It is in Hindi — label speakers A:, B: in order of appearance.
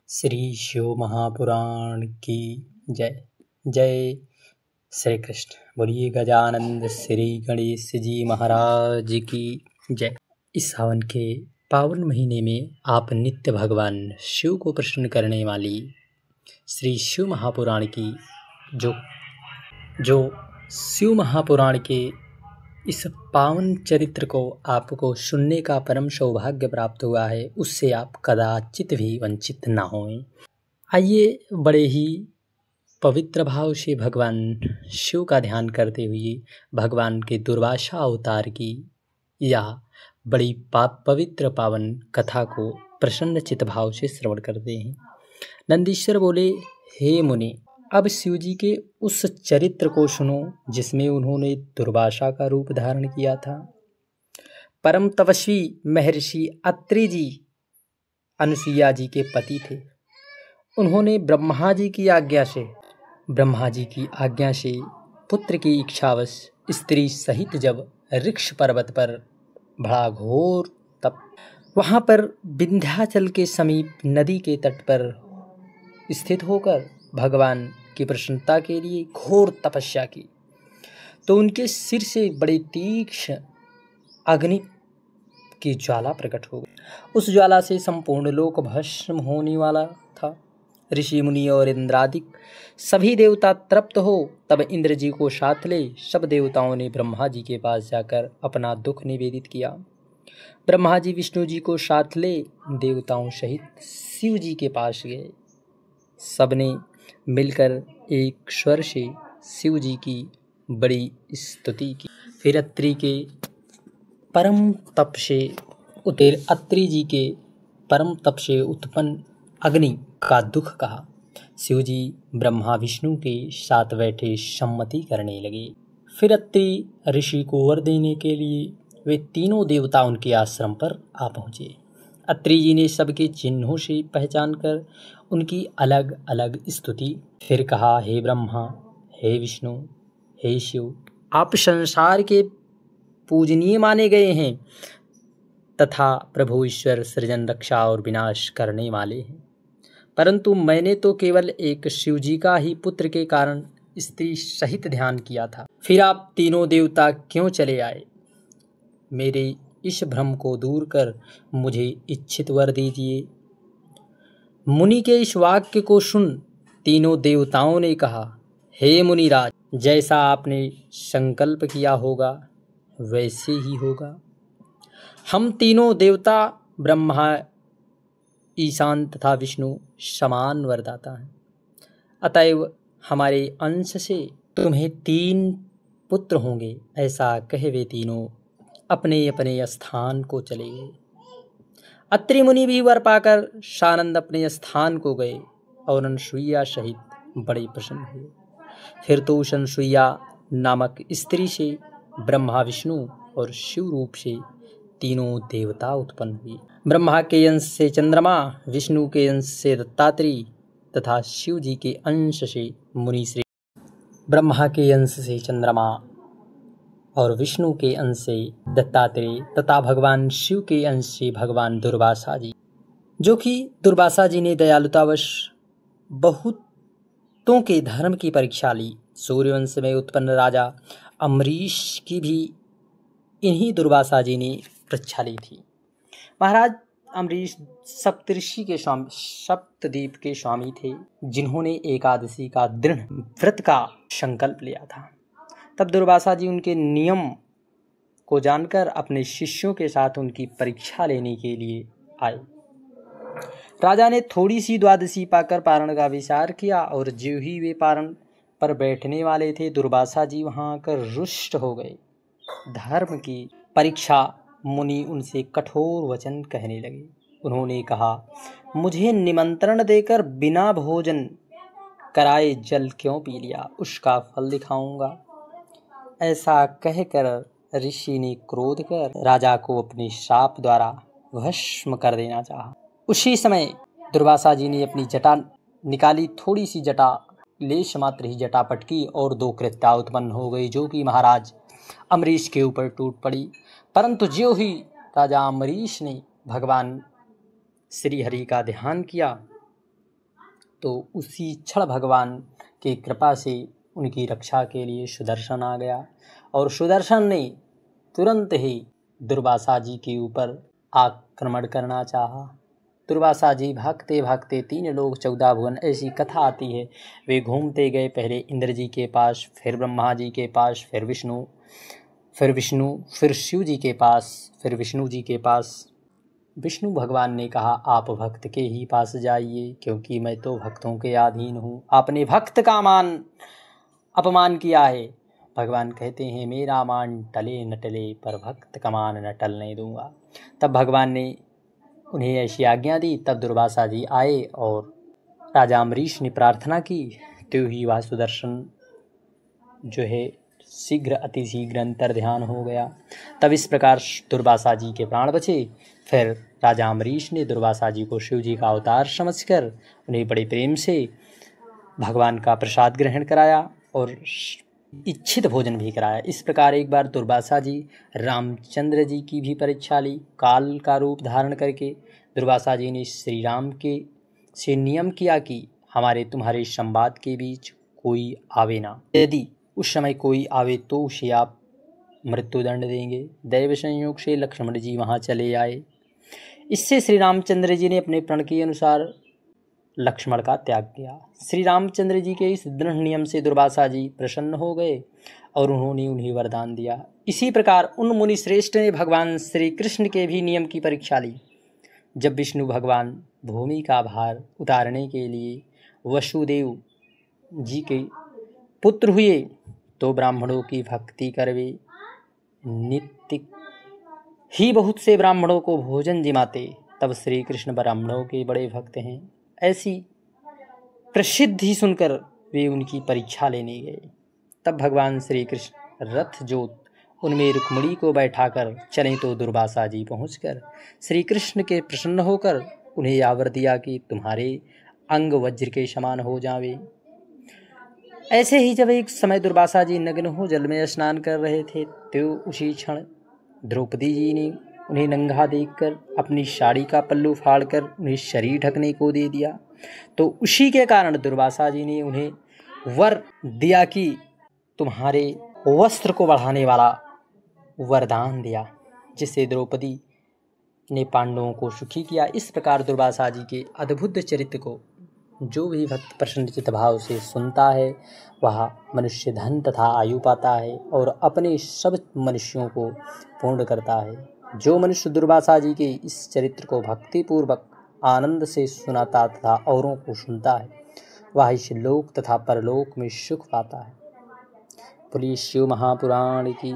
A: श्री शिव महापुराण की जय। जय श्री कृष्ण। बोलिए गजानंद श्री गणेश जी महाराज की जय। इस सावन के पावन महीने में आप नित्य भगवान शिव को प्रसन्न करने वाली श्री शिव महापुराण की जो शिव महापुराण के इस पावन चरित्र को आपको सुनने का परम सौभाग्य प्राप्त हुआ है, उससे आप कदाचित भी वंचित ना हों। आइए बड़े ही पवित्र भाव से भगवान शिव का ध्यान करते हुए भगवान के दुर्वासा अवतार की यह बड़ी पवित्र पावन कथा को प्रसन्न चित्त भाव से श्रवण करते हैं। नंदीश्वर बोले, हे मुनि, अब शिव जी के उस चरित्र को सुनो जिसमें उन्होंने दुर्वासा का रूप धारण किया था। परम तपस्वी महर्षि अत्रि जी अनुसुईया जी के पति थे। उन्होंने ब्रह्मा जी की आज्ञा से पुत्र की इच्छावश स्त्री सहित जब ऋक्ष पर्वत पर बड़ा घोर तप, वहाँ पर विंध्याचल के समीप नदी के तट पर स्थित होकर भगवान की प्रसन्नता के लिए घोर तपस्या की, तो उनके सिर से बड़ी तीक्ष्ण अग्नि की ज्वाला प्रकट हो गई। उस ज्वाला से संपूर्ण लोक भस्म होने वाला था। ऋषि मुनि और इंद्रादिक सभी देवता तृप्त हो तब इंद्र जी को साथ ले सब देवताओं ने ब्रह्मा जी के पास जाकर अपना दुख निवेदित किया। ब्रह्मा जी विष्णु जी को साथ ले देवताओं सहित शिव जी के पास गए। सबने मिलकर एक स्वर से शिव जी की बड़ी स्तुति की। फिर अत्रि जी के परम तप से उत्पन्न अग्नि का दुख कहा। शिव जी ब्रह्मा विष्णु के साथ बैठे सम्मति करने लगे। फिर अत्रि ऋषि को वर देने के लिए वे तीनों देवता उनके आश्रम पर आ पहुँचे। अत्रि जी ने सबके चिन्हों से पहचान कर उनकी अलग अलग स्तुति फिर कहा, हे ब्रह्मा, हे विष्णु, हे शिव, आप संसार के पूजनीय माने गए हैं तथा प्रभु ईश्वर सृजन, रक्षा और विनाश करने वाले हैं, परंतु मैंने तो केवल एक शिव जी का ही पुत्र के कारण स्त्री सहित ध्यान किया था। फिर आप तीनों देवता क्यों चले आए? मेरे इस भ्रम को दूर कर मुझे इच्छित वर दीजिए। मुनि के इस वाक्य को सुन तीनों देवताओं ने कहा, हे मुनिराज, जैसा आपने संकल्प किया होगा वैसे ही होगा। हम तीनों देवता ब्रह्मा, ईशान तथा विष्णु समान वरदाता हैं, अतएव हमारे अंश से तुम्हें 3 पुत्र होंगे। ऐसा कहे वे तीनों अपने अपने स्थान को चले गए। अत्रि मुनि भी वर पाकर सानंद अपने स्थान को गए और अनुसुईया सहित बड़े प्रसन्न हुए। फिर तो उस अनुसुईया नामक स्त्री से ब्रह्मा, विष्णु और शिव रूप से तीनों देवता उत्पन्न हुए। ब्रह्मा के अंश से चंद्रमा, विष्णु के अंश से दत्तात्रेय तथा शिव जी के अंश से मुनि श्री। ब्रह्मा के अंश से चंद्रमा और विष्णु के अंश से दत्तात्रेय तथा भगवान शिव के अंश से भगवान दुर्वासा जी, जो कि दुर्वासा जी ने दयालुतावश बहुतों के धर्म की परीक्षा ली। सूर्यवंश में उत्पन्न राजा अम्बरीश की भी इन्हीं दुर्वासा जी ने परीक्षा ली थी। महाराज अम्बरीश सप्तद्वीप के स्वामी थे, जिन्होंने एकादशी का दृढ़ व्रत का संकल्प लिया था। तब दुर्वासा जी उनके नियम को जानकर अपने शिष्यों के साथ उनकी परीक्षा लेने के लिए आए। राजा ने थोड़ी सी द्वादशी पाकर पारण का विचार किया और जो ही वे पारण पर बैठने वाले थे, दुर्वासा जी वहां आकर रुष्ट हो गए। धर्म की परीक्षा मुनि उनसे कठोर वचन कहने लगे। उन्होंने कहा, मुझे निमंत्रण देकर बिना भोजन कराए जल क्यों पी लिया? उसका फल दिखाऊंगा। ऐसा कहकर ऋषि ने क्रोध कर राजा को अपने शाप द्वारा भस्म कर देना चाहा। उसी समय दुर्वासा जी ने अपनी जटा निकाली। थोड़ी सी जटा, लेश मात्र ही जटा पटकी और 2 कृत्या उत्पन्न हो गई, जो कि महाराज अम्बरीश के ऊपर टूट पड़ी। परंतु ज्यों ही राजा अम्बरीश ने भगवान श्री हरि का ध्यान किया, तो उसी क्षण भगवान की कृपा से उनकी रक्षा के लिए सुदर्शन आ गया और सुदर्शन ने तुरंत ही दुर्वासा जी के ऊपर आक्रमण करना चाहा। दुर्वासा जी भागते भागते 3 लोक 14 भुवन, ऐसी कथा आती है। वे घूमते गए, पहले इंद्र जी के पास, फिर ब्रह्मा जी के पास, फिर विष्णु, फिर शिव जी के पास, फिर विष्णु जी के पास। विष्णु भगवान ने कहा, आप भक्त के ही पास जाइए, क्योंकि मैं तो भक्तों के अधीन हूँ। आपने भक्त का अपमान किया है। भगवान कहते हैं, मेरा मान टले न टले, पर भक्त का मान न टलने दूंगा। तब भगवान ने उन्हें ऐसी आज्ञा दी। तब दुर्वासा जी आए और राजा अम्बरीश ने प्रार्थना की, तो ही वह सुदर्शन जो है अति शीघ्र अंतर ध्यान हो गया। तब इस प्रकार दुर्वासा जी के प्राण बचे। फिर राजा अम्बरीश ने दुर्वासा जी को शिव जी का अवतार समझकर उन्हें बड़े प्रेम से भगवान का प्रसाद ग्रहण कराया और इच्छित भोजन भी कराया। इस प्रकार एक बार दुर्वासा जी रामचंद्र जी की भी परीक्षा ली। काल का रूप धारण करके दुर्वासा जी ने श्री राम के से नियम किया कि हमारे तुम्हारे संवाद के बीच कोई आवे ना, यदि उस समय कोई आवे तो उसे आप मृत्युदंड देंगे। दैव संयोग से लक्ष्मण जी वहाँ चले आए। इससे श्री रामचंद्र जी ने अपने प्रण के अनुसार लक्ष्मण का त्याग किया। श्री रामचंद्र जी के इस दृढ़ नियम से दुर्वासा जी प्रसन्न हो गए और उन्होंने उन्हें वरदान दिया। इसी प्रकार उन मुनि श्रेष्ठ ने भगवान श्री कृष्ण के भी नियम की परीक्षा ली। जब विष्णु भगवान भूमि का भार उतारने के लिए वसुदेव जी के पुत्र हुए, तो ब्राह्मणों की भक्ति करवे नित्य ही बहुत से ब्राह्मणों को भोजन जिमाते। तब श्री कृष्ण ब्राह्मणों के बड़े भक्त हैं, ऐसी प्रसिद्धि सुनकर वे उनकी परीक्षा लेने गए। तब भगवान श्री कृष्ण रथ जोत उनमें रुक्मिणी को बैठाकर चले, तो दुर्वासा जी पहुंचकर श्री कृष्ण के प्रसन्न होकर उन्हें आवर दिया कि तुम्हारे अंग वज्र के समान हो जावे। ऐसे ही जब एक समय दुर्वासा जी नग्न हो जल में स्नान कर रहे थे, तो उसी क्षण द्रौपदी जी ने उन्हें नंगा देखकर अपनी साड़ी का पल्लू फाड़कर उन्हें शरीर ढकने को दे दिया। तो उसी के कारण दुर्वासा जी ने उन्हें वर दिया कि तुम्हारे वस्त्र को बढ़ाने वाला वरदान दिया, जिससे द्रौपदी ने पांडवों को सुखी किया। इस प्रकार दुर्वासा जी के अद्भुत चरित्र को जो भी भक्त प्रसन्नचित्त भाव से सुनता है, वह मनुष्य धन तथा आयु पाता है और अपने सब मनुष्यों को पूर्ण करता है। जो मनुष्य दुर्वासा जी के इस चरित्र को भक्तिपूर्वक आनंद से सुनाता तथा औरों को सुनता है, वह इस लोक तथा परलोक में सुख पाता है। बोलिए शिव महापुराण की।